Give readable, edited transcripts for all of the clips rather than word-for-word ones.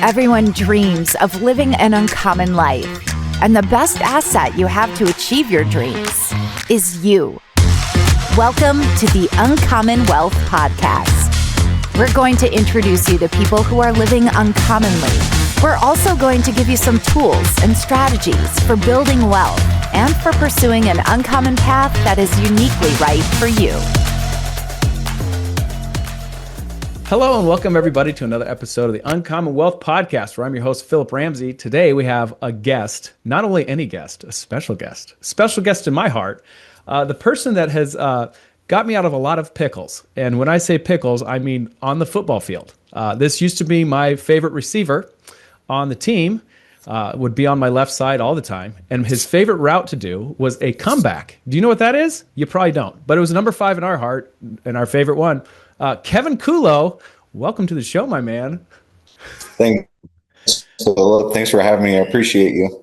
Everyone dreams of living an uncommon life, and the best asset you have to achieve your dreams is you. Welcome to the Uncommon Wealth Podcast. We're going to introduce you to people who are living uncommonly. We're also going to give you some tools and strategies for building wealth and for pursuing an uncommon path that is uniquely right for you. Hello and welcome everybody to another episode of the Uncommon Wealth Podcast, where I'm your host, Phillip Ramsey. Today we have a guest, not only any guest, a special guest in my heart, the person that has got me out of a lot of pickles. And when I say pickles, I mean on the football field. This used to be my favorite receiver on the team, would be on my left side all the time. And his favorite route to do was a comeback. Do you know what that is? You probably don't. But it was number 5 in our heart and our favorite one. Kevin Kuhlow, welcome to the show, my man. Thanks, Phillip. Thanks for having me. I appreciate you.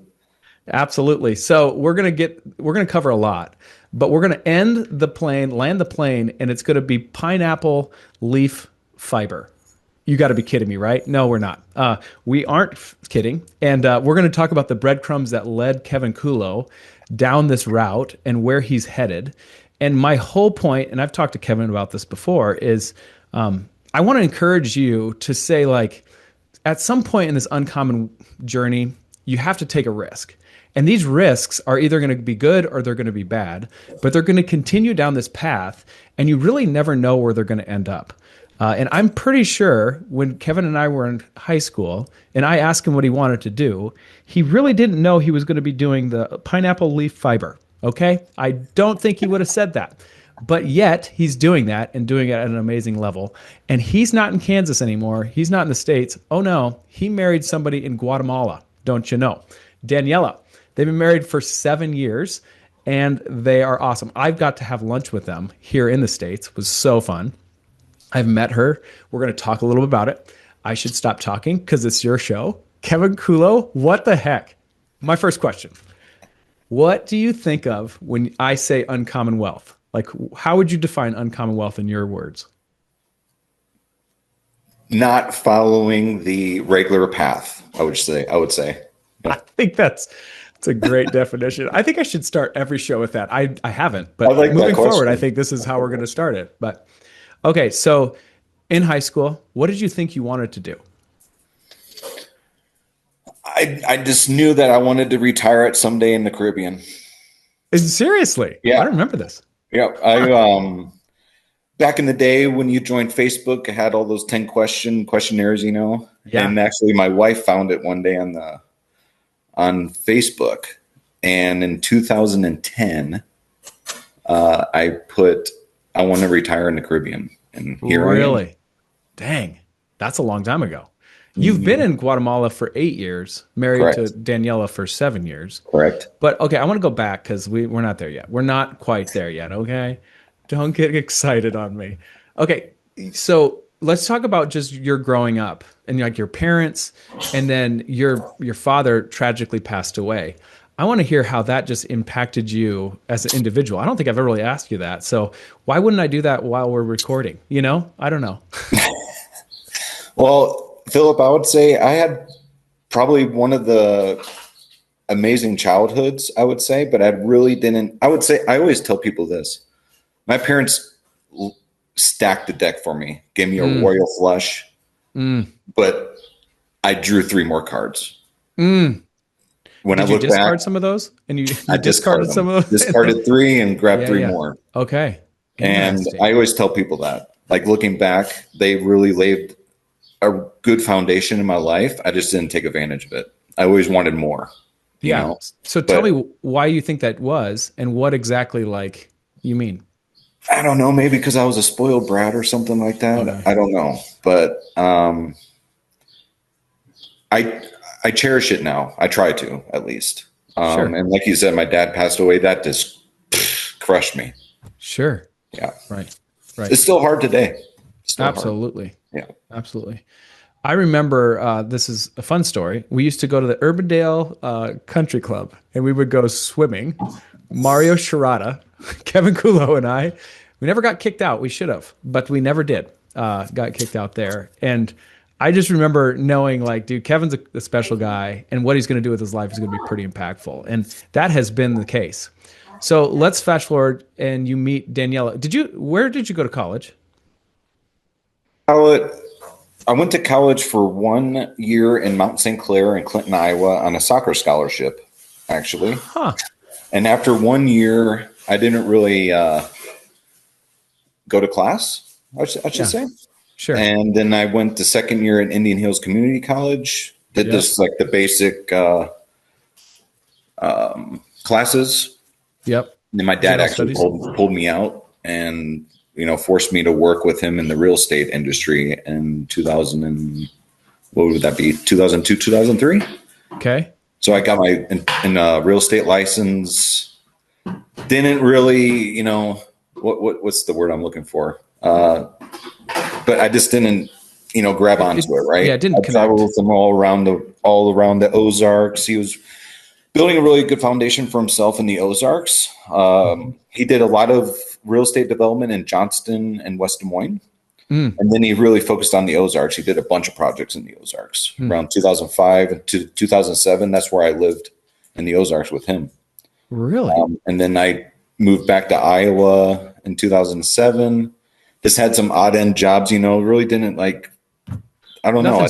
Absolutely. So we're gonna cover a lot, but we're gonna land the plane, and it's gonna be pineapple leaf fiber. You got to be kidding me, right? No, we're not. We aren't kidding, and we're gonna talk about the breadcrumbs that led Kevin Kuhlow down this route and where he's headed. And my whole point, and I've talked to Kevin about this before, is I want to encourage you to say, like, at some point in this uncommon journey, you have to take a risk. And these risks are either going to be good or they're going to be bad, but they're going to continue down this path, and you really never know where they're going to end up. And I'm pretty sure when Kevin and I were in high school and I asked him what he wanted to do, he really didn't know he was going to be doing the pineapple leaf fiber. Okay? I don't think he would have said that. But yet, he's doing that and doing it at an amazing level. And he's not in Kansas anymore. He's not in the States. Oh no, he married somebody in Guatemala, don't you know? Daniela. They've been married for 7 years, and they are awesome. I've got to have lunch with them here in the States. It was so fun. I've met her. We're going to talk a little bit about it. I should stop talking because it's your show. Kevin Kuhlow, what the heck? My first question. What do you think of when I say uncommon wealth? Like, how would you define uncommon wealth in your words? Not following the regular path, I would say. I think that's a great definition. I think I should start every show with that. I haven't, but I like moving forward, I think this is how we're going to start it. But okay, so in high school, what did you think you wanted to do? I just knew that I wanted to retire at some day in the Caribbean. Seriously? Yeah. I don't remember this. Yeah. I back in the day when you joined Facebook, I had all those 10 questionnaires, you know. Yeah. And actually my wife found it one day on Facebook. And in 2010, I put I want to retire in the Caribbean. And here I am. Really? Dang. That's a long time ago. You've been in Guatemala for 8 years, married Correct. to Daniela for 7 years. Correct. But okay, I want to go back because we're not there yet. We're not quite there yet, okay? Don't get excited on me. Okay, so let's talk about just your growing up and like your parents, and then your father tragically passed away. I want to hear how that just impacted you as an individual. I don't think I've ever really asked you that. So why wouldn't I do that while we're recording? You know, I don't know. Well, Phillip, I would say I had probably one of the amazing childhoods, I would say, but I really didn't. I would say I always tell people this. My parents stacked the deck for me, gave me a royal flush, but I drew 3 more cards. When Did you discard some of those? And I discarded some of those? Discarded 3 and grabbed 3 more. Okay. And I always tell people that, like, looking back, they really laid a good foundation in my life. I just didn't take advantage of it. I always wanted more. You know? So tell me why you think that was, and what exactly, like, you mean? I don't know. Maybe because I was a spoiled brat or something like that. Okay. I don't know. But I cherish it now. I try to, at least. Sure. And like you said, my dad passed away. That just crushed me. Sure. Yeah. Right. It's still hard today. Absolutely. Hard. Yeah. Absolutely. I remember, this is a fun story. We used to go to the Urbandale Country Club, and we would go swimming. Mario Sharada, Kevin Kuhlow, and I, we never got kicked out. We should have, but we never did. Got kicked out there. And I just remember knowing like, dude, Kevin's a special guy, and what he's going to do with his life is going to be pretty impactful. And that has been the case. So let's fast forward and you meet Daniela. Where did you go to college? I went to college for 1 year in Mount St. Clair in Clinton, Iowa on a soccer scholarship, actually. Huh. And after 1 year, I didn't really go to class, I should say. Sure. And then I went to second year at Indian Hills Community College, did this like the basic classes. Yep. And then my dad actually pulled me out and, forced me to work with him in the real estate industry in 2002, 2003. Okay. So I got my real estate license. Didn't really, what's the word I'm looking for? But I just didn't, grab onto it, right? Yeah, it didn't connect. Traveled with him all around the Ozarks. He was building a really good foundation for himself in the Ozarks. He did a lot of real estate development in Johnston and West Des Moines. And then he really focused on the Ozarks. He did a bunch of projects in the Ozarks around 2005 to 2007. That's where I lived in the Ozarks with him. Really? And then I moved back to Iowa in 2007. Just had some odd end jobs, really didn't like, I don't know.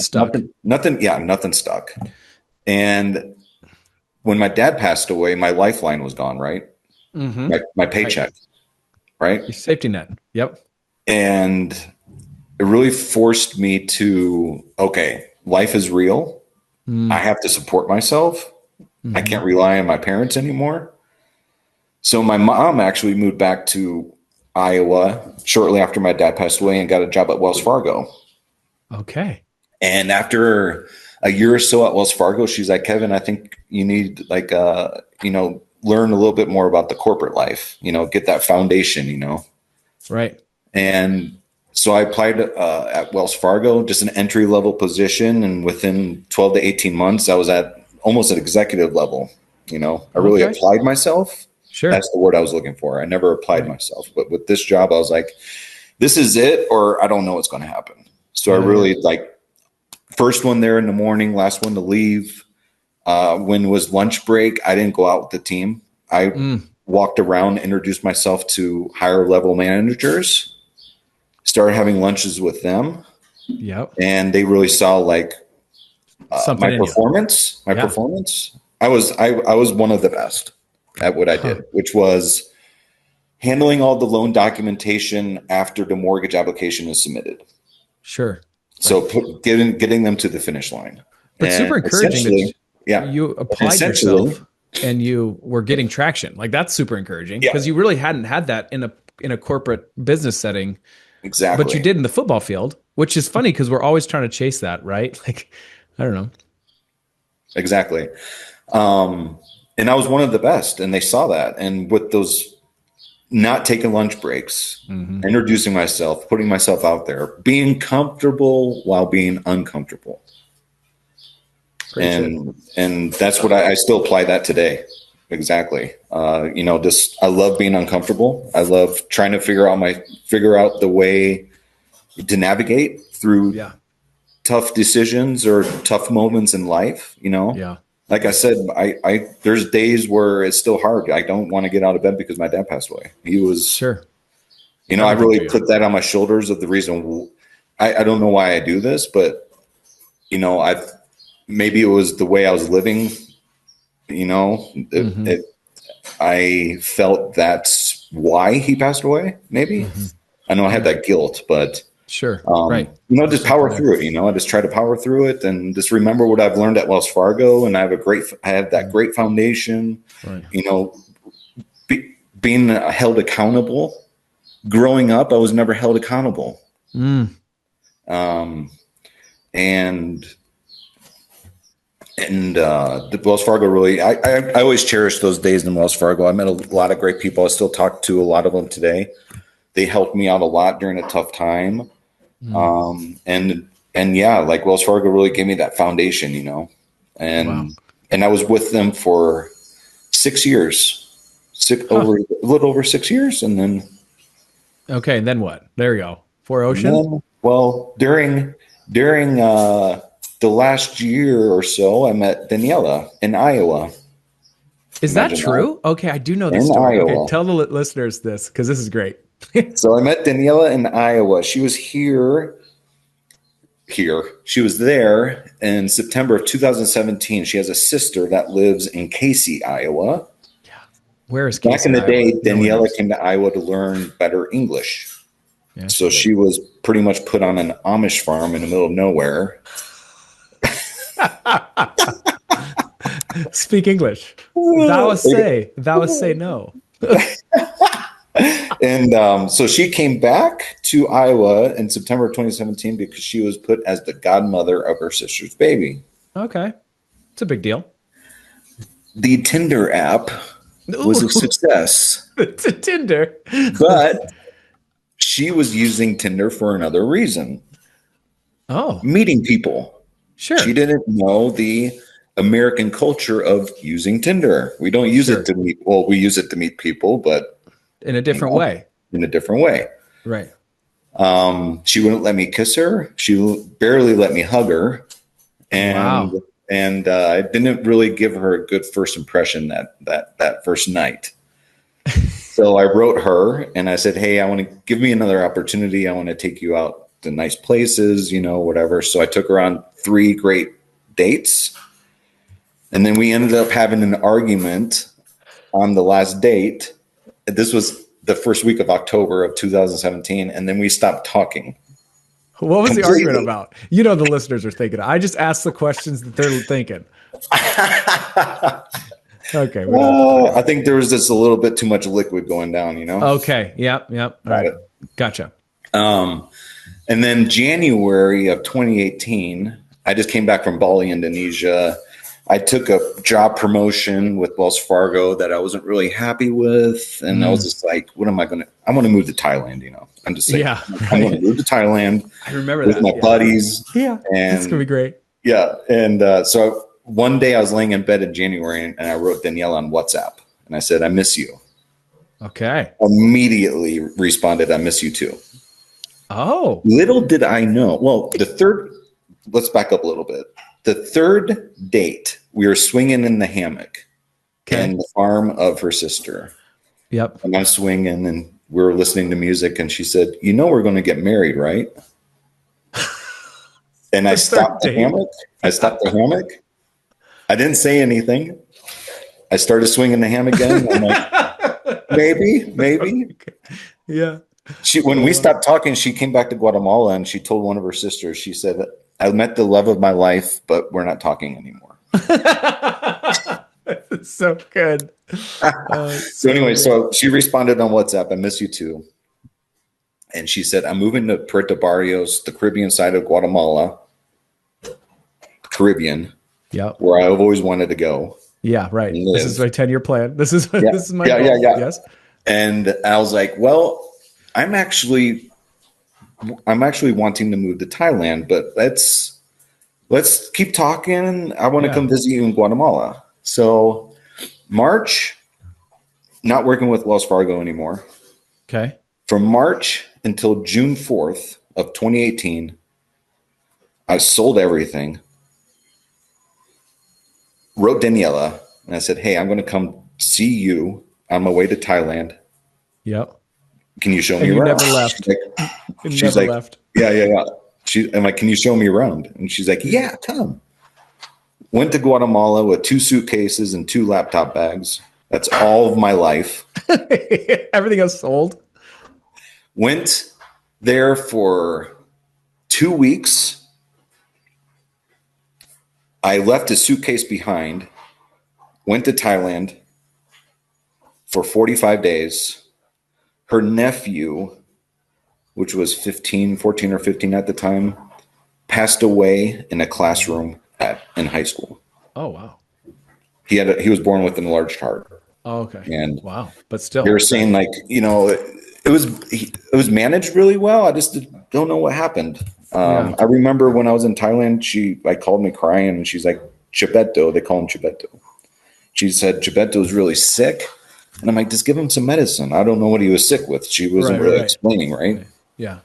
Nothing stuck. And when my dad passed away, my lifeline was gone, right? My paycheck, right? Your safety net. Yep. And it really forced me to, okay, life is real. I have to support myself. I can't rely on my parents anymore. So my mom actually moved back to Iowa shortly after my dad passed away and got a job at Wells Fargo. Okay. And after a year or so at Wells Fargo, she's like, Kevin, I think you need learn a little bit more about the corporate life, get that foundation, Right. And so I applied at Wells Fargo, just an entry level position. And within 12 to 18 months, I was at almost an executive level. I really applied myself. Sure. That's the word I was looking for. I never applied myself, but with this job, I was like, this is it, or I don't know what's going to happen. So I really first one there in the morning, last one to leave. When it was lunch break, I didn't go out with the team. I walked around, introduced myself to higher level managers, started having lunches with them. Yep. And they really saw my performance. Performance. I was one of the best at what I did, which was handling all the loan documentation after the mortgage application is submitted. Sure. So getting them to the finish line. But super encouraging that you applied yourself and you were getting traction. Like that's super encouraging because you really hadn't had that in a corporate business setting. Exactly. But you did in the football field, which is funny because we're always trying to chase that, right? Like, I don't know. Exactly. And I was one of the best, and they saw that. And with those not taking lunch breaks, introducing myself, putting myself out there, being comfortable while being uncomfortable. And that's what I still apply that today. Exactly. I love being uncomfortable. I love trying to figure out the way to navigate through tough decisions or tough moments in life, Yeah. Like I said, I there's days where it's still hard. I don't want to get out of bed because my dad passed away. He was I really put that on my shoulders of the reason I don't know why I do this, but maybe it was the way I was living, I felt that's why he passed away. Maybe I know I had that guilt, but right. Just power through it. I just try to power through it and just remember what I've learned at Wells Fargo. And I have that great foundation, right. Being held accountable. Growing up, I was never held accountable. And the Wells Fargo really, I always cherish those days in Wells Fargo. I met a lot of great people. I still talk to a lot of them today. They helped me out a lot during a tough time. And like Wells Fargo really gave me that foundation, and I was with them for 6 years, a little over 6 years. And then, and then what? There you go. For Ocean. Well, during During the last year or so, I met Daniela in Iowa. Is that true? Okay, I do know this story. Iowa. Okay, tell the listeners this because this is great. So I met Daniela in Iowa. She was here. She was there in September of 2017. She has a sister that lives in Casey, Iowa. Yeah. Where is Casey, Back in the Iowa? day, Daniela came to Iowa to learn better English. Yeah, so she was pretty much put on an Amish farm in the middle of nowhere. Speak English. Thou say no. And so she came back to Iowa in September of 2017 because she was put as the godmother of her sister's baby. Okay. It's a big deal. The Tinder app was a success. It's a Tinder. But she was using Tinder for another reason. Oh. Meeting people. Sure. She didn't know the American culture of using Tinder. We don't use it to meet. Well, we use it to meet people, but in a different way. In a different way. Right. She wouldn't let me kiss her. She barely let me hug her. And I didn't really give her a good first impression that first night. So I wrote her and I said, hey, I want to give me another opportunity. I want to take you out to nice places, whatever. So I took her on 3 great dates. And then we ended up having an argument on the last date. This was the first week of October of 2017. And then we stopped talking. What was the argument about? The listeners are thinking. I just asked the questions that they're thinking. Okay. I think there was just a little bit too much liquid going down, Okay. Yep. All right. Gotcha. And then January of 2018, I just came back from Bali, Indonesia. I took a job promotion with Wells Fargo that I wasn't really happy with. And I was just like, what am I going to, I want to move to Thailand, I'm just saying, I'm going to move to Thailand. I remember with my buddies. Yeah. And it's going to be great. Yeah. And so one day I was laying in bed in January and I wrote Daniela on WhatsApp and I said, I miss you. Okay. Immediately responded, I miss you too. Oh. Little did I know. Well, let's back up a little bit. The third date, we were swinging in the hammock in the farm of her sister. Yep. And I'm swinging and we were listening to music and she said, we're going to get married, right? And I stopped the hammock. I didn't say anything. I started swinging the hammock again. I'm like, maybe. Yeah. When we stopped talking, she came back to Guatemala and she told one of her sisters, she said, I met the love of my life, but we're not talking anymore. So good. So anyway, so she responded on WhatsApp, I miss you too. And she said, I'm moving to Puerto Barrios, the Caribbean side of Guatemala. Caribbean. Yeah. Where I've always wanted to go. Yeah, right. This is my 10-year plan. This is my goal. Yeah. Yes. And I was like, well, I'm actually wanting to move to Thailand, but let's keep talking. I want to come visit you in Guatemala. So March, not working with Wells Fargo anymore. Okay. From March until June 4th of 2018, I sold everything, wrote Daniela, and I said, hey, I'm going to come see you on my way to Thailand. Yep. Can you show me around? You never left. She's like, left. Yeah. I'm like, can you show me around? And she's like, yeah, come. Went to Guatemala with 2 suitcases and 2 laptop bags. That's all of my life. Everything else sold. Went there for 2 weeks. I left a suitcase behind. Went to Thailand for 45 days. Her nephew, which was 14 or 15 at the time, passed away in a classroom in high school. Oh, wow. He was born with an enlarged heart. Oh, okay. And wow. But still. They were saying like, it was managed really well. I just don't know what happened. I remember when I was in Thailand, she called me crying and she's like, Chibeto, they call him Chibeto. She said, Chibeto is really sick. And I'm like, just give him some medicine. I don't know what he was sick with. She wasn't really explaining, right? Yeah.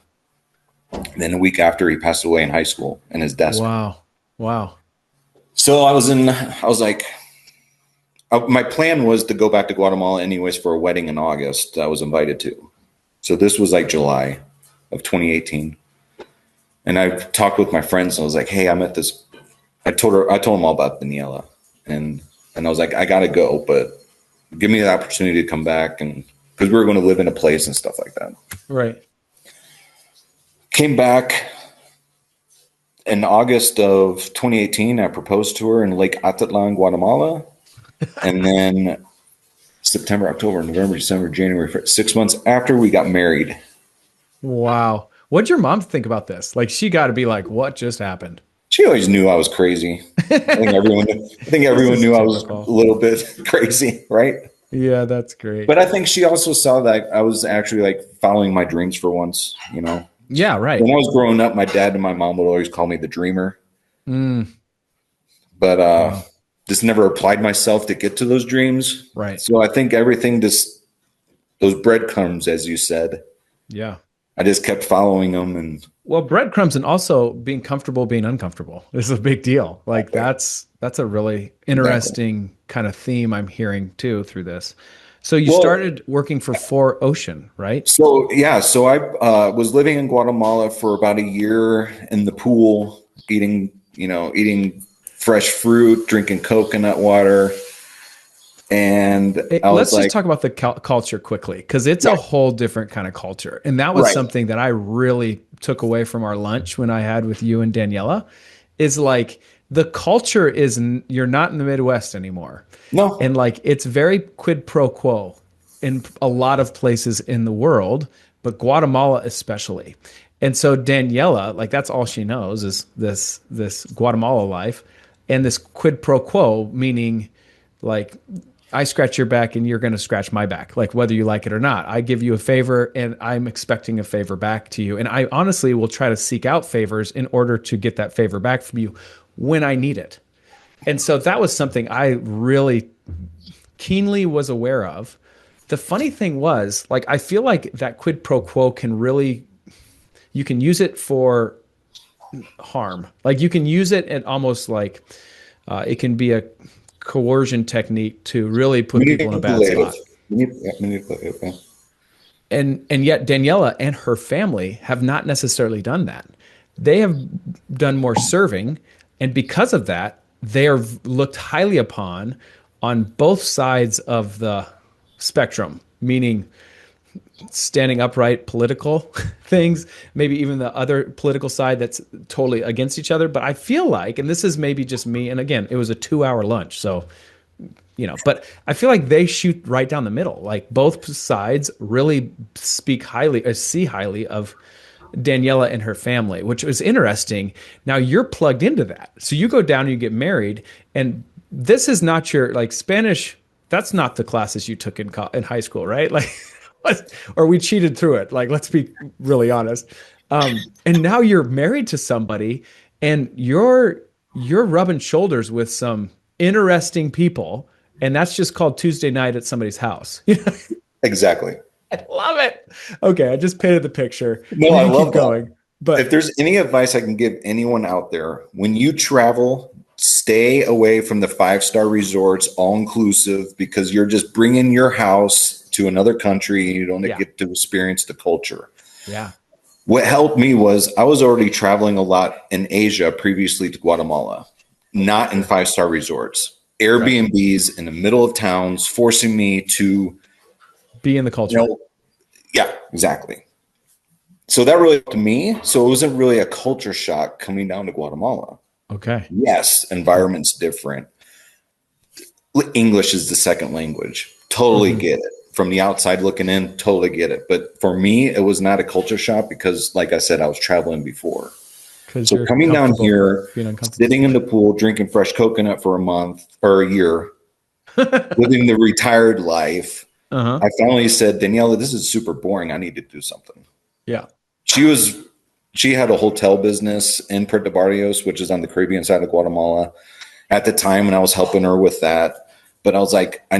And then a week after, he passed away in high school in his desk. Wow. So I was like, my plan was to go back to Guatemala anyways for a wedding in August. I was invited to. So this was like July of 2018. And I talked with my friends and I was like, hey, I'm at this. I told them all about Daniela. And I was like, I got to go, but give me the opportunity to come back. And because we were going to live in a place and stuff like that. Right. Came back in August of 2018. I proposed to her in Lake Atitlan, Guatemala. And then September, October, November, December, January, 6 months after we got married. Wow. What'd your mom think about this? Like, she got to be like, what just happened? She always knew I was crazy. I think everyone knew I was a little bit crazy, right? Yeah, that's great. But I think she also saw that I was actually like following my dreams for once, you know? Yeah, right. When I was growing up, my dad and my mom would always call me the dreamer. But just never applied myself to get to those dreams. Right. So I think everything those breadcrumbs, as you said. Yeah. I just kept following them. And well, breadcrumbs and also being comfortable being uncomfortable is a big deal. Like that's a really interesting kind of theme I'm hearing too through this. So you started working for 4Ocean, right? So I was living in Guatemala for about a year in the pool, eating fresh fruit, drinking coconut water. And let's just talk about the culture quickly, because it's a whole different kind of culture. And that was something that I really took away from our lunch when I had with you and Daniela, is like the culture is you're not in the Midwest anymore. No. And like it's very quid pro quo in a lot of places in the world, but Guatemala especially. And so Daniela, like that's all she knows is this Guatemala life, and this quid pro quo, meaning like I scratch your back and you're going to scratch my back, like whether you like it or not. I give you a favor and I'm expecting a favor back to you. And I honestly will try to seek out favors in order to get that favor back from you when I need it. And so that was something I really keenly was aware of. The funny thing was, like, I feel like that quid pro quo you can use it for harm. Like you can use it and almost like it can be a coercion technique to really put people in a bad spot. And yet Daniela and her family have not necessarily done that. They have done more serving, and because of that, they are looked highly upon on both sides of the spectrum, meaning standing upright political things, maybe even the other political side that's totally against each other. But I feel like, and this is maybe just me, and again, it was a 2-hour lunch. So, but I feel like they shoot right down the middle. Like both sides really see highly of Daniela and her family, which was interesting. Now you're plugged into that. So you go down and you get married, and this is not your like Spanish. That's not the classes you took in high school, right? Like, or we cheated through it. Like, let's be really honest. And now you're married to somebody, and you're rubbing shoulders with some interesting people, and that's just called Tuesday night at somebody's house. Exactly. I love it. Okay, I just painted the picture. No, I love keep going. But if there's any advice I can give anyone out there, when you travel, stay away from the 5-star resorts, all inclusive, because you're just bringing your house to another country and you don't get to experience the culture. Yeah. What helped me was I was already traveling a lot in Asia previously to Guatemala, not in 5-star resorts, Airbnbs in the middle of towns, forcing me to be in the culture. Yeah, exactly. So that really helped me. So it wasn't really a culture shock coming down to Guatemala. Okay. Yes, environment's different. English is the second language. Totally get it. From the outside looking in, totally get it. But for me, it was not a culture shock because, like I said, I was traveling before. So coming down here, sitting in the pool, drinking fresh coconut for a month or a year, living the retired life, I finally said, Daniela, this is super boring. I need to do something. Yeah. She had a hotel business in Puerto Barrios, which is on the Caribbean side of Guatemala at the time, and I was helping her with that. But I was like, I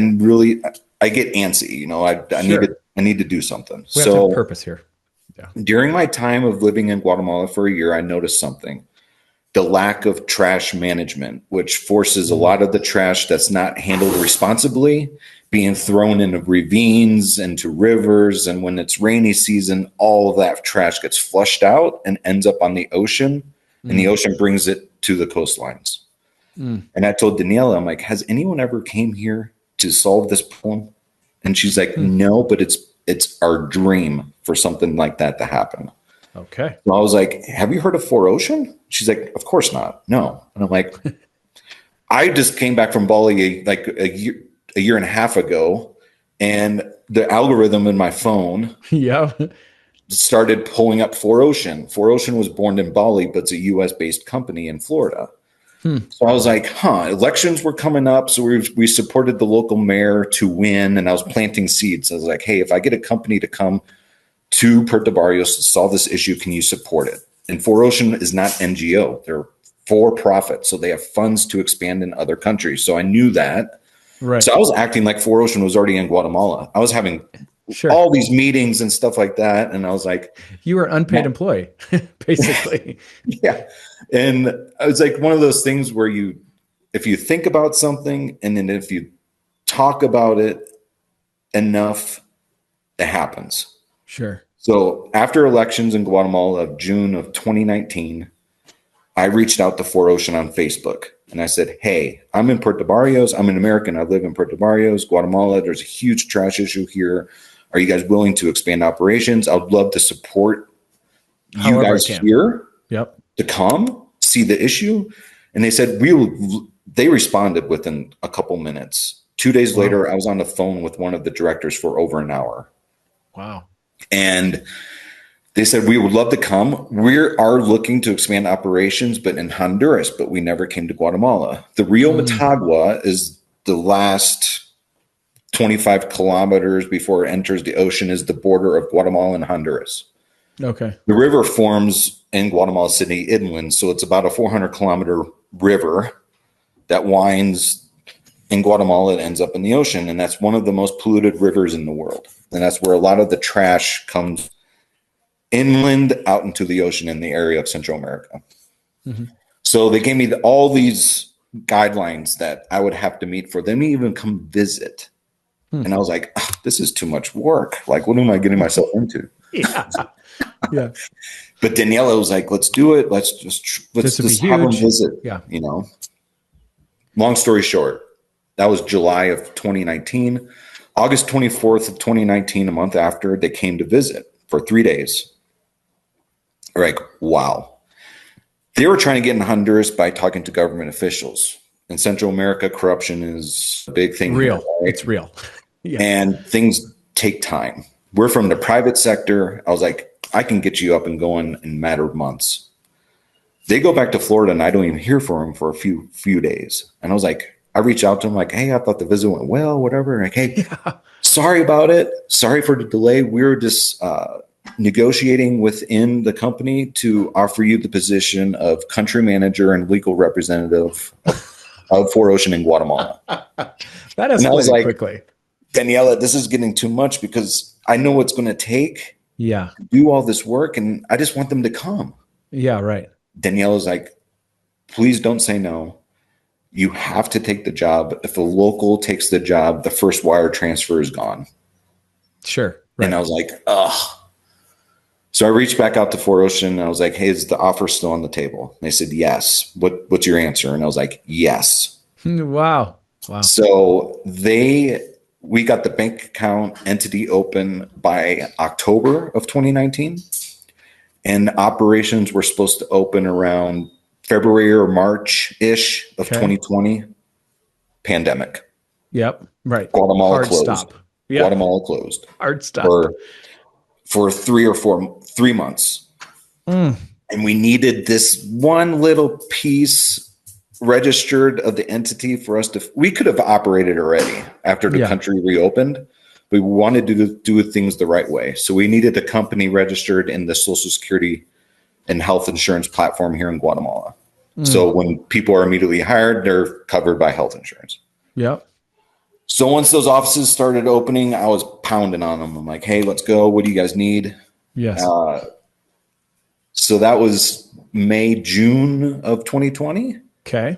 get antsy, I need to do something. We have to have purpose here. During my time of living in Guatemala for a year, I noticed something. The lack of trash management, which forces a lot of the trash that's not handled responsibly being thrown into ravines, into rivers. And when it's rainy season, all of that trash gets flushed out and ends up on the ocean, and the ocean brings it to the coastlines. And I told Daniela, I'm like, has anyone ever came here to solve this problem? And she's like, no, but it's our dream for something like that to happen. Okay. So I was like, have you heard of 4Ocean? She's like, of course not. No. And I'm like, I just came back from Bali like a year and a half ago, and the algorithm in my phone started pulling up 4Ocean. 4Ocean was born in Bali, but it's a US based company in Florida. So I was like, elections were coming up. So we supported the local mayor to win, and I was planting seeds. I was like, hey, if I get a company to come to Puerto Barrios to solve this issue, can you support it? And 4Ocean is not NGO. They're for profit. So they have funds to expand in other countries. So I knew that. Right. So I was acting like 4Ocean was already in Guatemala. I was having all these meetings and stuff like that. And I was like, you were an unpaid employee, basically. Yeah. And it was like one of those things where if you think about something and then if you talk about it enough, it happens. Sure. So after elections in Guatemala of June of 2019, I reached out to 4Ocean on Facebook and I said, hey, I'm in Puerto Barrios. I'm an American. I live in Puerto Barrios, Guatemala. There's a huge trash issue here. Are you guys willing to expand operations? I would love to support you guys here to come see the issue. And they said, they responded within a couple minutes. 2 days later, I was on the phone with one of the directors for over an hour. Wow. And they said, we would love to come. We are looking to expand operations, but in Honduras, but we never came to Guatemala. The Rio Motagua is the last 25 kilometers before it enters the ocean is the border of Guatemala and Honduras. Okay. The river forms in Guatemala City inland. So it's about a 400-kilometer river that winds in Guatemala. It ends up in the ocean. And that's one of the most polluted rivers in the world. And that's where a lot of the trash comes inland out into the ocean in the area of Central America. So they gave me all these guidelines that I would have to meet for them to even come visit. And I was like, this is too much work. Like, what am I getting myself into? Yeah. But Daniela was like, let's do it. Let's just have them visit. Yeah. You know, long story short, that was July of 2019. August 24th of 2019, a month after, they came to visit for 3 days. Like, wow. They were trying to get in Honduras by talking to government officials. In Central America, corruption is a big thing. Real. Here, right? It's real. Yeah. And things take time. We're from the private sector. I was like, I can get you up and going in a matter of months. They go back to Florida and I don't even hear from them for a few days. And I was like, I reached out to them like, hey, I thought the visit went well, whatever. Like, hey, sorry about it. Sorry for the delay. We're just negotiating within the company to offer you the position of country manager and legal representative of 4Ocean in Guatemala. That escalated like, quickly. Daniela, this is getting too much because I know what's going to take to do all this work, and I just want them to come. Yeah, right. Daniela's like, please don't say no. You have to take the job. If a local takes the job, the first wire transfer is gone. Sure. Right. And I was like, ugh. So I reached back out to 4Ocean and I was like, hey, is the offer still on the table? And they said, yes. What's your answer? And I was like, yes. Wow. So we got the bank account entity open by October of 2019. And operations were supposed to open around February or March-ish of 2020. Pandemic. Yep. Right. Guatemala Hard closed. Stop. Yep. Guatemala closed. Hard stop. For 3 months. And we needed this one little piece registered of the entity for us we could have operated already after the country reopened, but we wanted to do things the right way. So we needed a company registered in the Social Security and health insurance platform here in Guatemala. So when people are immediately hired, they're covered by health insurance. Yep. So once those offices started opening, I was pounding on them. I'm like, hey, let's go. What do you guys need? Yes. So that was May, June of 2020. Okay.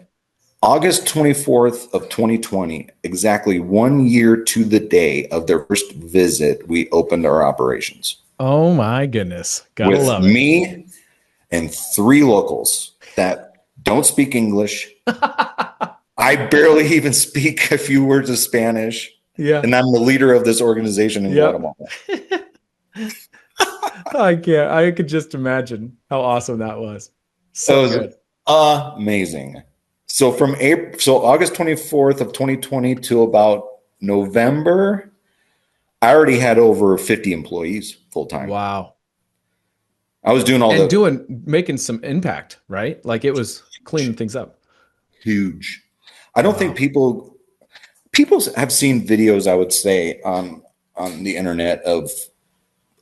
August 24th of 2020, exactly 1 year to the day of their first visit, we opened our operations. Oh my goodness. Gotta with love it. me and 3 locals that don't speak English. I barely even speak a few words of Spanish. Yeah. And I'm the leader of this organization in Guatemala. I could just imagine how awesome that was. So It was good. amazing. So from August 24th of 2020 to about November, I already had over 50 employees full time. Wow. I was doing making some impact, right? Like it was cleaning things up. Huge. I don't think people have seen videos, I would say, on the internet of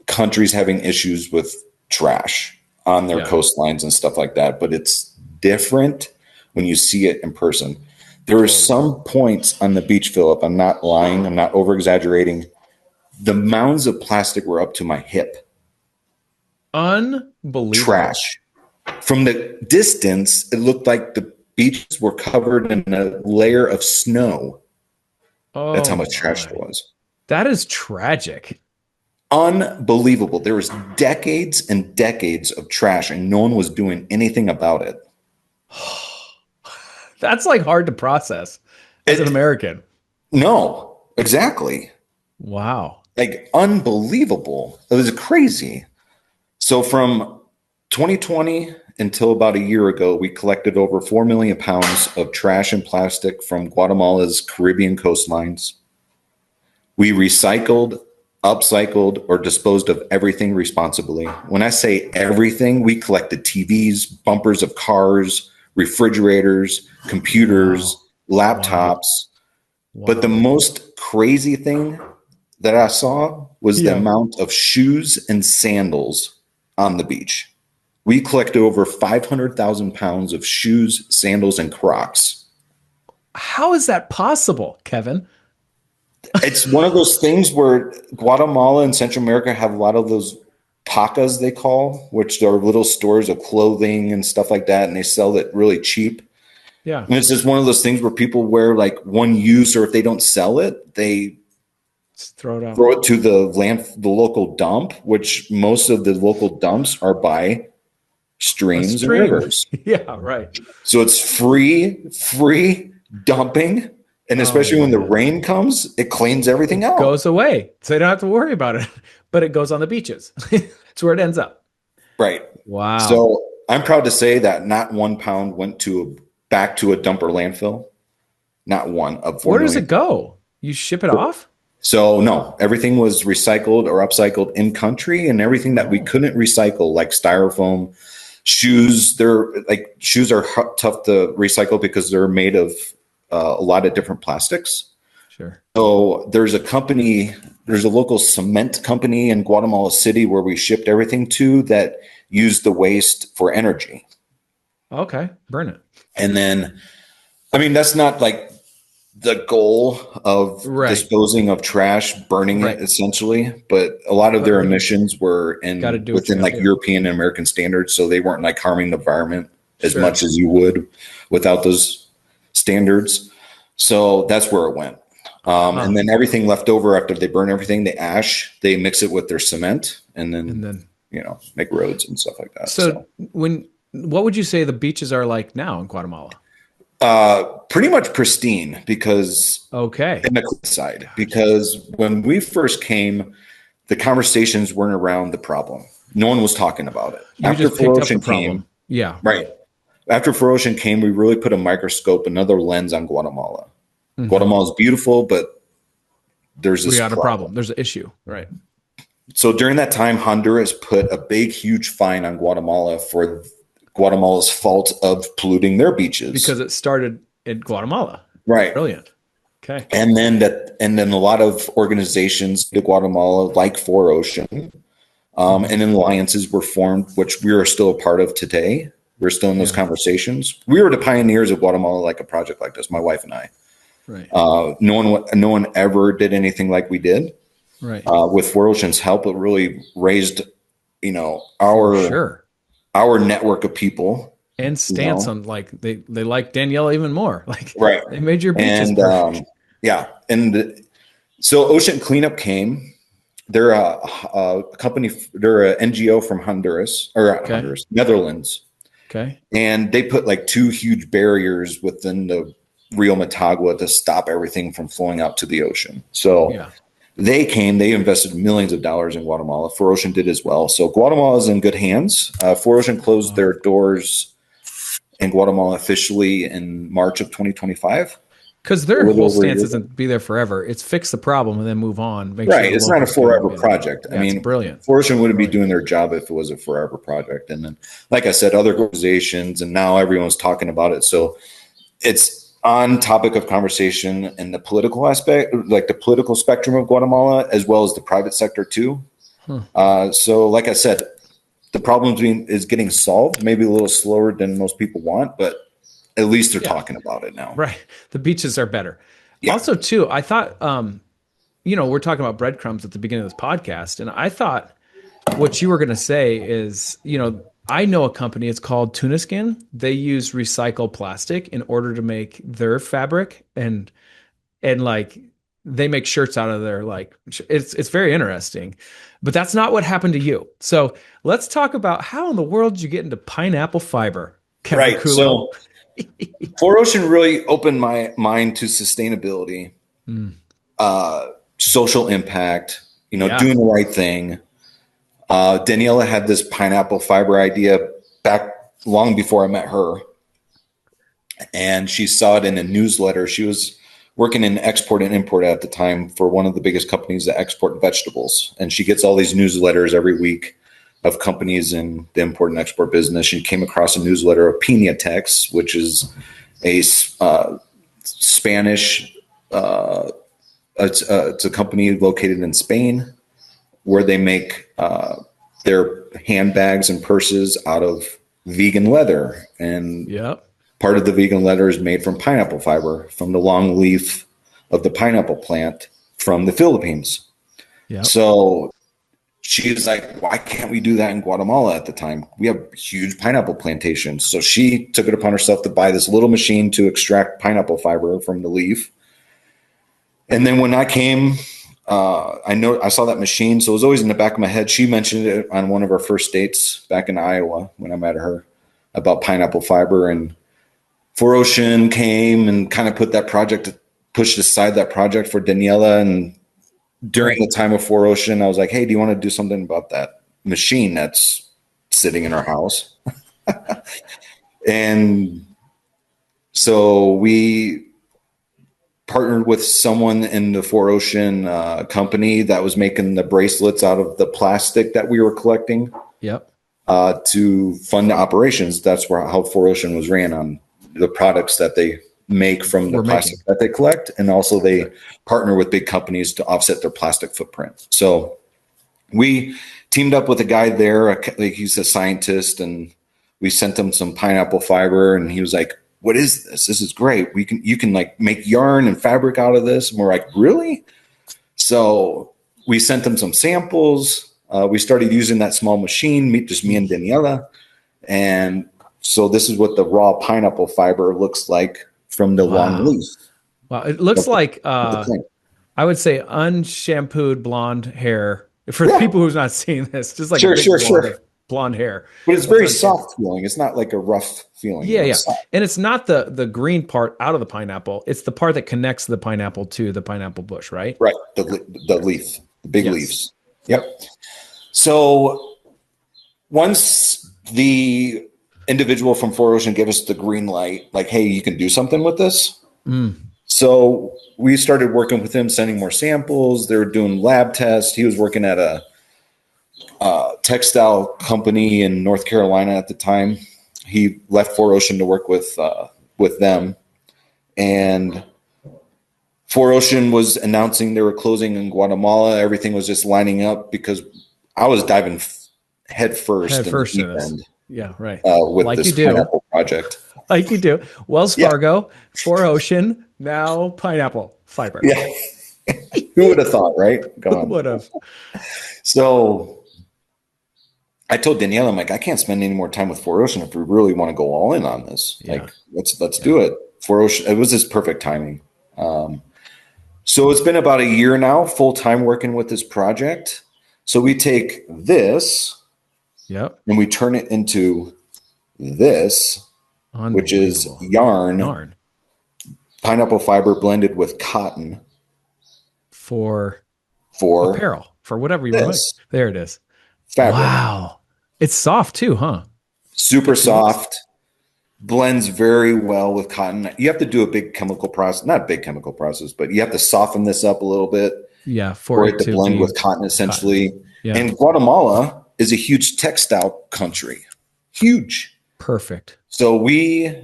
countries having issues with trash on their coastlines and stuff like that, but it's different when you see it in person. There are some points on the beach, Phillip, I'm not lying, I'm not over exaggerating. The mounds of plastic were up to my hip. Unbelievable. Trash. From the distance, it looked like the beaches were covered in a layer of snow. Oh, that's how much trash there was. That is tragic. Unbelievable. There was decades and decades of trash and no one was doing anything about it. That's like hard to process as an American. No, exactly. Wow. Like unbelievable. It was crazy. So from 2020 until about a year ago, we collected over 4 million pounds of trash and plastic from Guatemala's Caribbean coastlines. We recycled, upcycled, or disposed of everything responsibly. When I say everything, we collected TVs, bumpers of cars, refrigerators, computers, laptops. Wow. But the most crazy thing that I saw was the amount of shoes and sandals on the beach. We collected over 500,000 pounds of shoes, sandals, and Crocs. How is that possible, Kevin? It's one of those things where Guatemala and Central America have a lot of those pacas, they call, which are little stores of clothing and stuff like that, and they sell it really cheap. Yeah. And it's just one of those things where people wear like one use, or if they don't sell it, they throw it to the local dump, which most of the local dumps are by streams and rivers. Yeah, right. So it's free dumping. And especially when the rain comes, it cleans everything out. It goes away. So they don't have to worry about it. But it goes on the beaches. It's where it ends up. Right. Wow. So I'm proud to say that not 1 pound went back to a dump or landfill. Not one of 4 Where does million. it go? You ship it off? So no, everything was recycled or upcycled in country, and everything that we couldn't recycle, like styrofoam, shoes. Shoes are tough to recycle because they're made of a lot of different plastics. Sure. So there's a local cement company in Guatemala City where we shipped everything to that used the waste for energy. Okay. Burn it. And then, I mean, that's not like the goal of disposing of trash, burning it essentially, but a lot of their emissions were within like European and American standards. So they weren't like harming the environment as much as you would without those standards. So that's where it went. And then everything left over after they burn everything, the ash, they mix it with their cement and then make roads and stuff like that. So what would you say the beaches are like now in Guatemala? Pretty much pristine because in the side, because when we first came, the conversations weren't around the problem. No one was talking about it. After Ocean came, After Ocean came, we really put a microscope, another lens on Guatemala. Mm-hmm. Guatemala is beautiful, but there's this problem. There's an issue, right? So during that time, Honduras put a big, huge fine on Guatemala for Guatemala's fault of polluting their beaches because it started in Guatemala. Right. Brilliant. Okay. And then a lot of organizations in Guatemala, like For Ocean, and alliances were formed, which we are still a part of today. We're still in those conversations. We were the pioneers of Guatemala, like a project like this, my wife and I. Right. No one ever did anything like we did. Right. With For Ocean's help, it really raised our network of people and stance on like they like Daniela even more. Like right. They made your beaches perfect. So Ocean Cleanup came. They're a company. They're an NGO from Netherlands. Okay. And they put like 2 huge barriers within the Rio Motagua to stop everything from flowing out to the ocean. So they invested millions of dollars in Guatemala. 4Ocean did as well. So Guatemala is in good hands. 4Ocean closed their doors in Guatemala officially in March of 2025. Because their whole stance isn't be there forever. It's fix the problem and then move on. Right. It's not a forever project. I mean, it's brilliant. 4Ocean wouldn't be doing their job if it was a forever project. And then, like I said, other organizations, and now everyone's talking about it. So it's on topic of conversation in the political aspect, like the political spectrum of Guatemala, as well as the private sector too. So like I said, the problem is getting solved, maybe a little slower than most people want, but at least they're talking about it now. Right. The beaches are better. Yeah. Also, too, I thought, we're talking about breadcrumbs at the beginning of this podcast. And I thought what you were going to say is, I know a company, it's called Tuna Skin. They use recycled plastic in order to make their fabric and like they make shirts out of their, like, it's very interesting, but that's not what happened to you. So let's talk about how in the world did you get into pineapple fiber? Kevin Kuhlow? So 4Ocean really opened my mind to sustainability, social impact, doing the right thing. Daniela had this pineapple fiber idea back long before I met her. And she saw it in a newsletter. She was working in export and import at the time for one of the biggest companies that export vegetables. And she gets all these newsletters every week of companies in the import and export business. She came across a newsletter of Pinatex, which is a Spanish, it's a company located in Spain where they make their handbags and purses out of vegan leather. And part of the vegan leather is made from pineapple fiber, from the long leaf of the pineapple plant from the Philippines. So she's like, why can't we do that in Guatemala at the time? We have huge pineapple plantations. So she took it upon herself to buy this little machine to extract pineapple fiber from the leaf. And then when I came, I saw that machine. So it was always in the back of my head. She mentioned it on one of our first dates back in Iowa when I met her about pineapple fiber. And 4Ocean came and kind of pushed aside that project for Daniela. And during the time of 4Ocean, I was like, hey, do you want to do something about that machine that's sitting in our house? And so we partnered with someone in the 4Ocean company that was making the bracelets out of the plastic that we were collecting to fund the operations. That's how 4Ocean was ran, on the products that they make from the plastic that they collect. And also they partner with big companies to offset their plastic footprint. So we teamed up with a guy there. He's a scientist, and we sent him some pineapple fiber, and he was like, what is this? This is great. You can like make yarn and fabric out of this. And we're like, really? So we sent him some samples. We started using that small machine, just me and Daniela. And so this is what the raw pineapple fiber looks like from the long leaf. Wow. It looks like, I would say unshampooed blonde hair for the people who's not seeing this, just like blonde hair. But it's very soft feeling. It's not like a rough feeling. Yeah. And it's not the green part out of the pineapple. It's the part that connects the pineapple to the pineapple bush, right? Right. The leaf, the big leaves. Yep. So once the individual from 4Ocean gave us the green light, like, hey, you can do something with this. So we started working with him, sending more samples. They were doing lab tests. He was working at a textile company in North Carolina at the time. He left 4Ocean to work with them, and 4Ocean was announcing they were closing in Guatemala. Everything was just lining up because I was diving head first in this. Yeah, right. With like this pineapple project. Like you do. Wells Fargo, 4Ocean, now pineapple fiber. Yeah. Who would have thought, right? Who would have? So I told Danielle, I'm like, I can't spend any more time with Four Ocean if we really want to go all in on this. Yeah. Like, let's do it. Four Ocean, it was just perfect timing. So it's been about a year now, full time working with this project. So we take this, Yep, and we turn it into this, which is yarn, pineapple fiber blended with cotton for for apparel, for whatever you want. There it is. Fabric. Wow. It's soft too, huh? Super soft. Blends very well with cotton. You have to do a big chemical process, not a big chemical process, but you have to soften this up a little bit. Yeah, for it to blend with cotton, essentially. Cotton. Yeah. And Guatemala is a huge textile country. Huge. Perfect. So we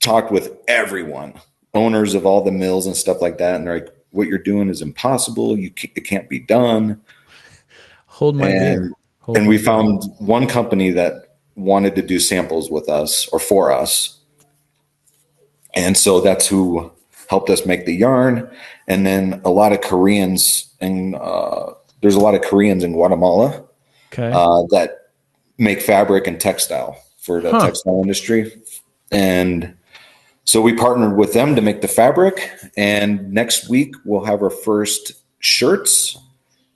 talked with everyone, owners of all the mills and stuff like that, and they're like, what you're doing is impossible. It can't be done. Hold my beer. And we found one company that wanted to do samples with us or for us. And so that's who helped us make the yarn. And then a lot of Koreans, and there's a lot of Koreans in Guatemala that make fabric and textile for the textile industry. And so we partnered with them to make the fabric. And next week we'll have our first shirts.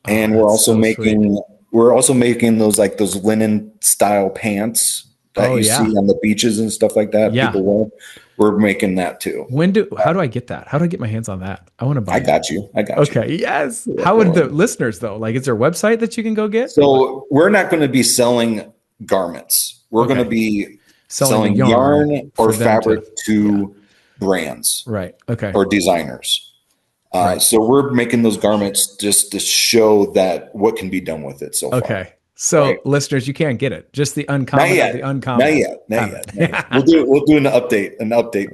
And we're also making those linen style pants that you see on the beaches and stuff like that. Yeah. People wear. We're making that too. How do I get that? How do I get my hands on that? I want to buy it. I got you. Okay. Yes. How would the listeners though? Like, is there a website that you can go get? So we're not going to be selling garments. We're going to be selling yarn or fabric to brands. Right. Okay. Or designers. So we're making those garments just to show that what can be done with it so far. Okay. So listeners, you can't get it. Just the uncommon. Not yet. The uncommon. Not yet. We'll do an update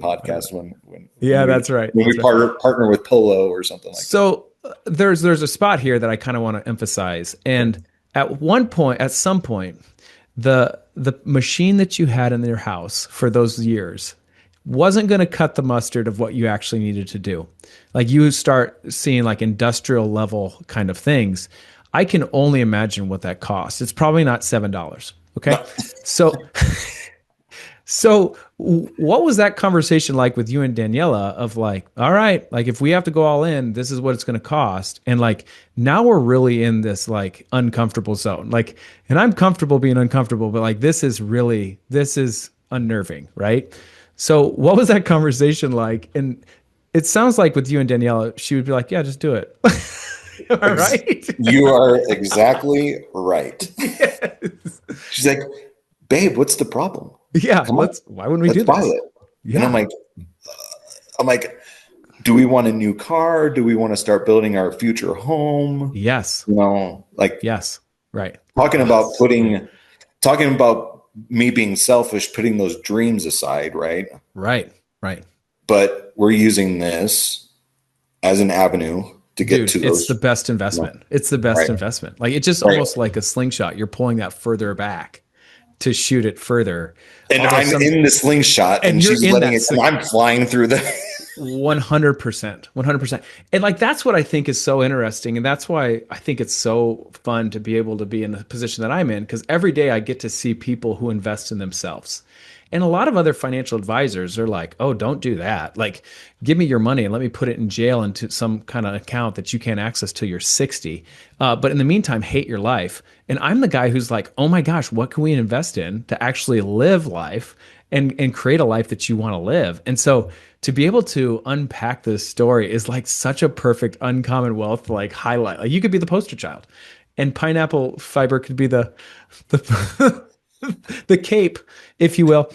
podcast when that's right. When we partner with Polo or something like that. So there's a spot here that I kind of want to emphasize. And at some point, the machine that you had in your house for those years wasn't going to cut the mustard of what you actually needed to do. Like, you start seeing like industrial level kind of things. I can only imagine what that costs. It's probably not $7. Okay. No. So what was that conversation like with you and Daniela of like, all right, like if we have to go all in, this is what it's going to cost. And like, now we're really in this like uncomfortable zone. Like, and I'm comfortable being uncomfortable, but like, this is unnerving. Right. So what was that conversation like? And it sounds like with you and Daniela, she would be like, yeah, just do it. All right. You are exactly right. Yes. She's like, babe, what's the problem? Yeah. Why wouldn't we do this? Buy it. Yeah. And I'm like, do we want a new car? Do we want to start building our future home? Yes. Yes. Right. Talking about me being selfish, putting those dreams aside. Right. Right. But we're using this as an avenue to get to those. It's the best investment. It's the best investment. Like, it's just almost like a slingshot. You're pulling that further back to shoot it further. And I'm in the slingshot and she's letting it, and I'm flying through the 100%. And like, that's what I think is so interesting. And that's why I think it's so fun to be able to be in the position that I'm in, because every day I get to see people who invest in themselves. And a lot of other financial advisors are like, oh, don't do that. Like, give me your money and let me put it in jail into some kind of account that you can't access till you're 60. But in the meantime, hate your life. And I'm the guy who's like, oh my gosh, what can we invest in to actually live life and create a life that you want to live? And so to be able to unpack this story is like such a perfect uncommon wealth, like highlight. Like, you could be the poster child, and pineapple fiber could be the the cape, if you will.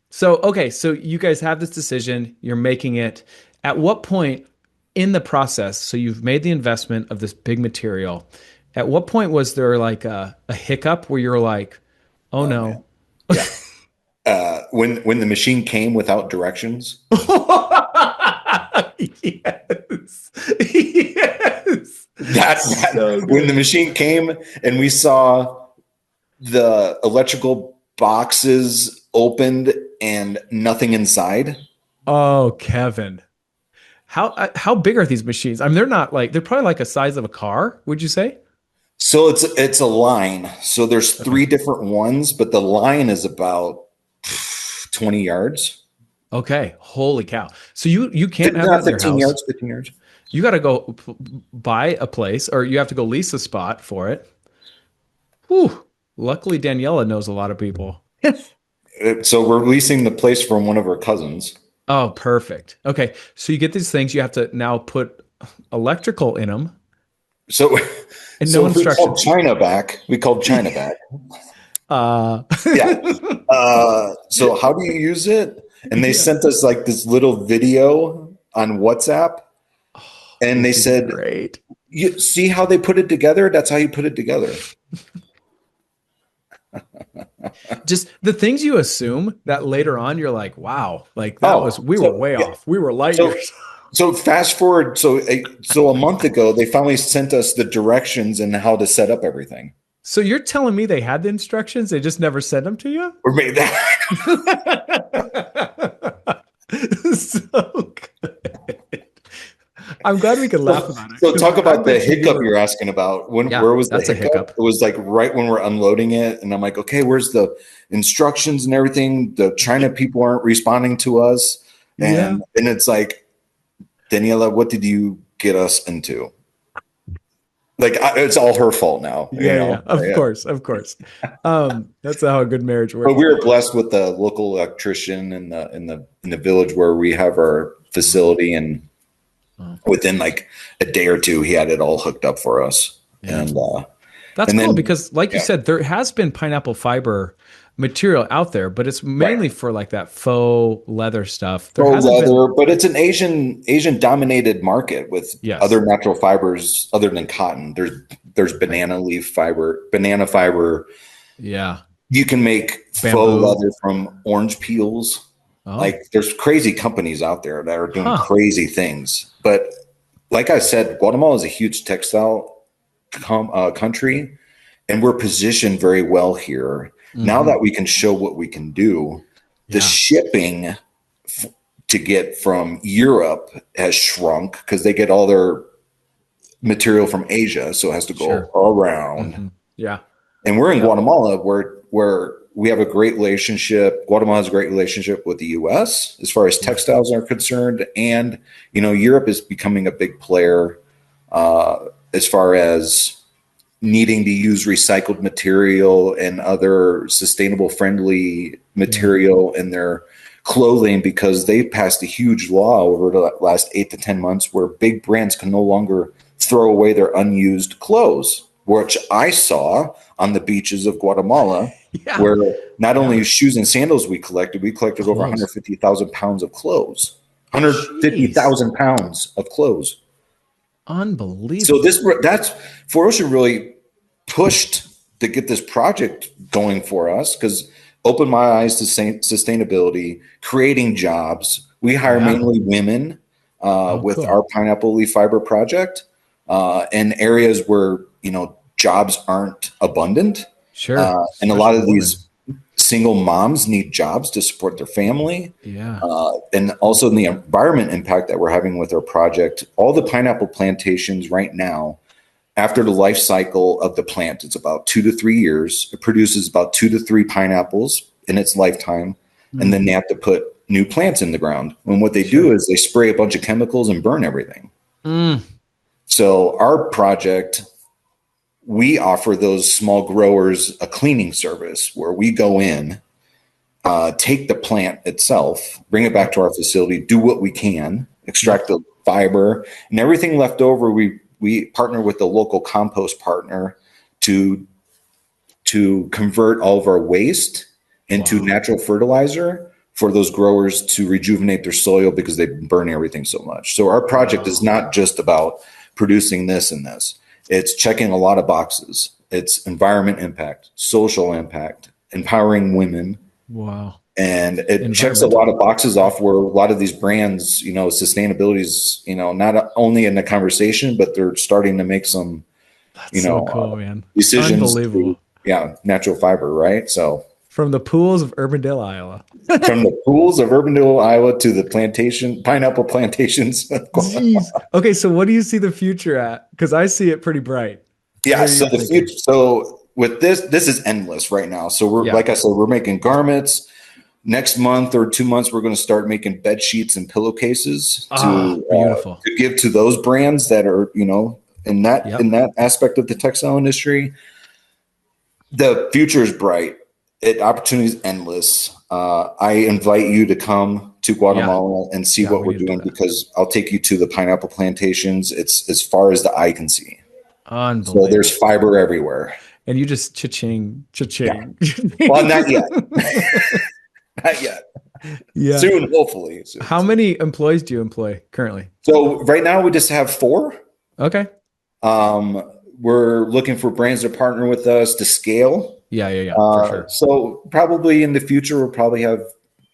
So you guys have this decision, you're making it. At what point in the process, so you've made the investment of this big material, at what point was there like a hiccup where you're like, oh no? Yeah. When the machine came without directions. Yes. That's so when the machine came and we saw the electrical boxes opened and nothing inside. Oh, Kevin. How big are these machines? I mean, they're probably like a size of a car, would you say? So it's a line. So there's three different ones, but the line is about 20 yards. Okay. Holy cow. So you can't have Not that in your 15 house. yards, 15 yards. You got to go buy a place, or you have to go lease a spot for it. Whew. Luckily, Daniela knows a lot of people. So we're leasing the place from one of our cousins. Oh, perfect. Okay. So you get these things, you have to now put electrical in them. So, And so no if we called instructions. China back. We called China back. Yeah. So how do you use it? And they sent us like this little video on WhatsApp. And they said, great. You see how they put it together? That's how you put it together. Just the things you assume that later on you're like, wow, like we were way off. We were light years. So fast forward. So a month ago, they finally sent us the directions and how to set up everything. So you're telling me they had the instructions, they just never sent them to you? Or made that. So good. I'm glad we could laugh about it. So talk about the hiccup you're asking about. Where was the hiccup? It was like right when we're unloading it. And I'm like, okay, where's the instructions and everything? The China people aren't responding to us. And it's like, Daniela, what did you get us into? Like, it's all her fault now. Of course. That's how a good marriage works. But we were blessed with the local electrician in the village where we have our facility, and within like a day or two, he had it all hooked up for us. Yeah. And that's cool because, like you said, there has been pineapple fiber material out there, but it's mainly for like that faux leather stuff. Faux leather, but it's an Asian dominated market with other natural fibers other than cotton. There's banana fiber. Yeah. You can make faux leather from orange peels. Oh. Like there's crazy companies out there that are doing crazy things. But like I said, Guatemala is a huge textile country, and we're positioned very well here. Mm-hmm. Now that we can show what we can do, the shipping to get from Europe has shrunk because they get all their material from Asia, so it has to go around. Mm-hmm. Yeah, and we're in Guatemala, where we have a great relationship. Guatemala has a great relationship with the U.S. as far as textiles are concerned, and Europe is becoming a big player as far as needing to use recycled material and other sustainable friendly material in their clothing, because they passed a huge law over the last 8 to 10 months where big brands can no longer throw away their unused clothes, which I saw on the beaches of Guatemala, where not only shoes and sandals we collected over 150,000 pounds of clothes. 150,000 pounds of clothes. Unbelievable. So that's 4Ocean really pushed to get this project going for us, because opened my eyes to sustainability, creating jobs. We hire mainly women with our pineapple leaf fiber project in areas where jobs aren't abundant. Sure. And a lot of these single moms need jobs to support their family. Yeah. And also in the environment impact that we're having with our project, all the pineapple plantations right now, after the life cycle of the plant, it's about 2 to 3 years. It produces about 2 to 3 pineapples in its lifetime. Mm-hmm. And then they have to put new plants in the ground. And what they do is they spray a bunch of chemicals and burn everything. Mm. So our project, we offer those small growers a cleaning service where we go in, take the plant itself, bring it back to our facility, do what we can, extract the fiber, and everything left over. We partner with the local compost partner to convert all of our waste into natural fertilizer for those growers to rejuvenate their soil, because they burn everything so much. So our project is not just about producing this and this. It's checking a lot of boxes. It's environment impact, social impact, empowering women. Wow. And it checks a lot of boxes off where a lot of these brands, sustainability is, not only in the conversation, but they're starting to make some, so cool, man. Decisions. Unbelievable. Natural fiber, right? So from the pools of Urbandale, Iowa. From the pools of Urbandale, Iowa to the pineapple plantations. Jeez. Okay, so what do you see the future at? Because I see it pretty bright. Yeah. What are So you the thinking? future. So with this is endless right now. So we're, Yeah. like I said, we're making garments. Next month or 2 months, we're going to start making bed sheets and pillowcases Beautiful. to give to those brands that are, in Yep. that aspect of the textile industry. The future is bright. Opportunity is endless. I invite you to come to Yeah. Guatemala and see Yeah. what We we're need to do doing, that. because I'll take you to the pineapple plantations. It's as far as the eye can see. So there's Unbelievable. fiber everywhere. And you just cha-ching, Yeah. cha-ching. Well, not yet. Not yet. Yeah. Soon, hopefully. Soon. How many employees do you employ currently? So right now we just have 4. Okay. We're looking for brands to partner with us to scale. Yeah, for sure. So probably in the future, we'll probably have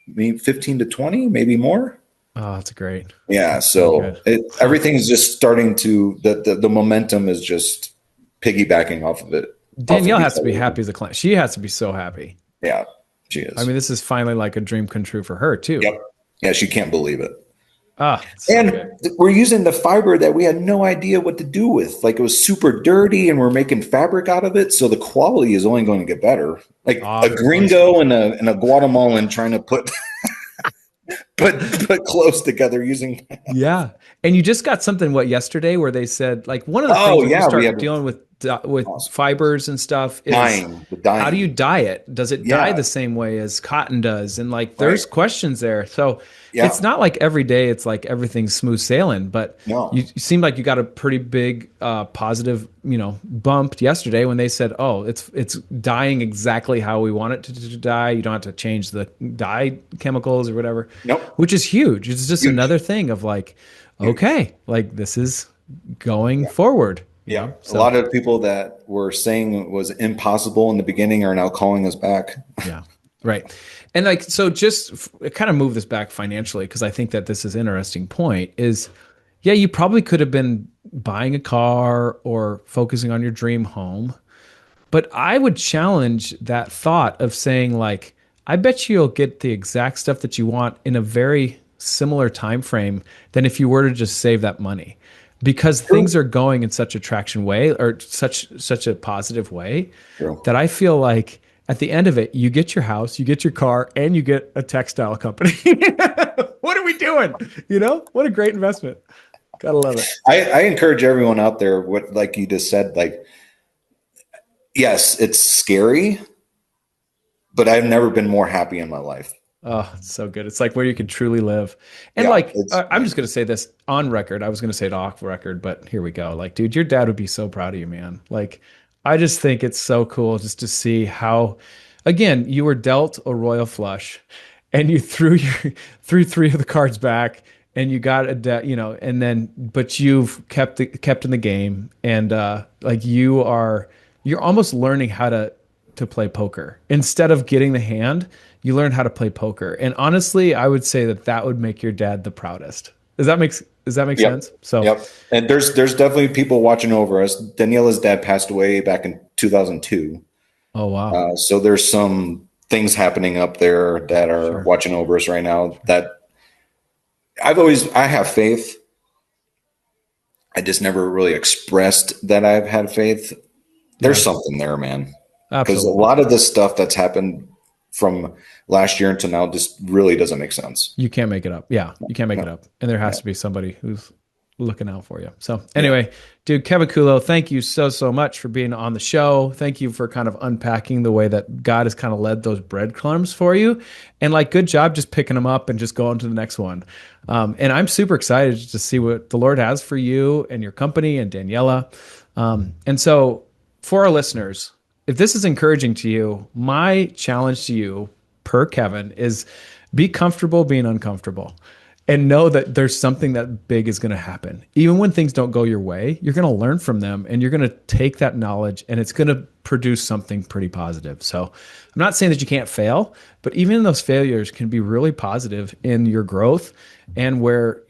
maybe 15 to 20, maybe more. Oh, that's great. Yeah. That's So good. everything is just starting to, the momentum is just piggybacking off of it. Danielle has to be happy as a client. She has to be so happy. Yeah, she is. I mean, this is finally like a dream come true for her too. Yep. Yeah, she can't believe it. So and good. we're using the fiber that we had no idea what to do with. Like, it was super dirty, and we're making fabric out of it. So the quality is only going to get better. Like a gringo and a Guatemalan trying to put clothes together using. Yeah. And you just got something yesterday where they said, like, one of the things when you start dealing with fibers and stuff is dyeing. how do you dye it? Does it dye the same way as cotton does? And like, there's questions there. So it's not like every day it's like everything's smooth sailing, but you seem like you got a pretty big positive, bump yesterday when they said, oh, it's dyeing exactly how we want it to dye. You don't have to change the dye chemicals or whatever. Nope. Which is huge. It's just another thing of like, okay, like this is going forward. Yeah. So a lot of people that were saying it was impossible in the beginning are now calling us back. Yeah. Right. And like, so just kind of move this back financially, because I think that this is an interesting point is, yeah, you probably could have been buying a car or focusing on your dream home. But I would challenge that thought of saying, like, I bet you'll get the exact stuff that you want in a very similar time frame than if you were to just save that money. Because things are going in such a traction way, or such a positive way, that I feel like at the end of it, you get your house, you get your car, and you get a textile company. What are we doing? What a great investment. Gotta love it. I encourage everyone out there, like you just said, like, yes, it's scary, but I've never been more happy in my life. Oh, it's so good. It's like where you can truly live. And I'm just going to say this on record. I was going to say it off record, but here we go. Like, dude, your dad would be so proud of you, man. Like, I just think it's so cool just to see how, again, you were dealt a royal flush and you threw 3 of the cards back and you got and then, but you've kept in the game. And like you're almost learning how to play poker. Instead of getting the hand, you learn how to play poker. And honestly, I would say that would make your dad the proudest. Does that make sense? So, yep. And there's definitely people watching over us. Daniela's dad passed away back in 2002. Oh, wow. So there's some things happening up there that are watching over us right now that I have faith. I just never really expressed that I've had faith. There's something there, man. Because a lot of this stuff that's happened from last year until now just really doesn't make sense. You can't make it up. Yeah, you can't make it up. And there has to be somebody who's looking out for you. So anyway, dude, Kevin Kuhlow, thank you so much for being on the show. Thank you for kind of unpacking the way that God has kind of led those breadcrumbs for you. And like, good job just picking them up and just going to the next one. And I'm super excited to see what the Lord has for you and your company and Daniela. And so for our listeners, if this is encouraging to you, my challenge to you per Kevin is be comfortable being uncomfortable and know that there's something that big is going to happen. Even when things don't go your way, you're going to learn from them and you're going to take that knowledge and it's going to produce something pretty positive. So I'm not saying that you can't fail, but even those failures can be really positive in your growth and where,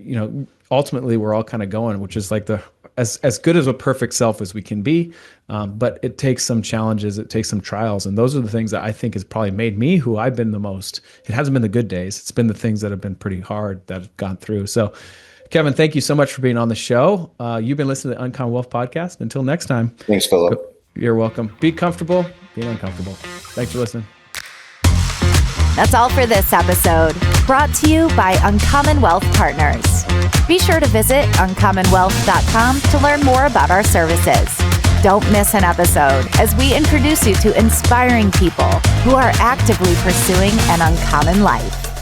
ultimately we're all kind of going, which is like as good as a perfect self as we can be. But it takes some challenges, it takes some trials. And those are the things that I think has probably made me who I've been the most. It hasn't been the good days. It's been the things that have been pretty hard that have gone through. So Kevin, thank you so much for being on the show. You've been listening to the Uncommon Wealth Podcast. Until next time. Thanks, Phillip. You're welcome. Be comfortable, be uncomfortable. Thanks for listening. That's all for this episode, brought to you by Uncommon Wealth Partners. Be sure to visit uncommonwealth.com to learn more about our services. Don't miss an episode as we introduce you to inspiring people who are actively pursuing an uncommon life.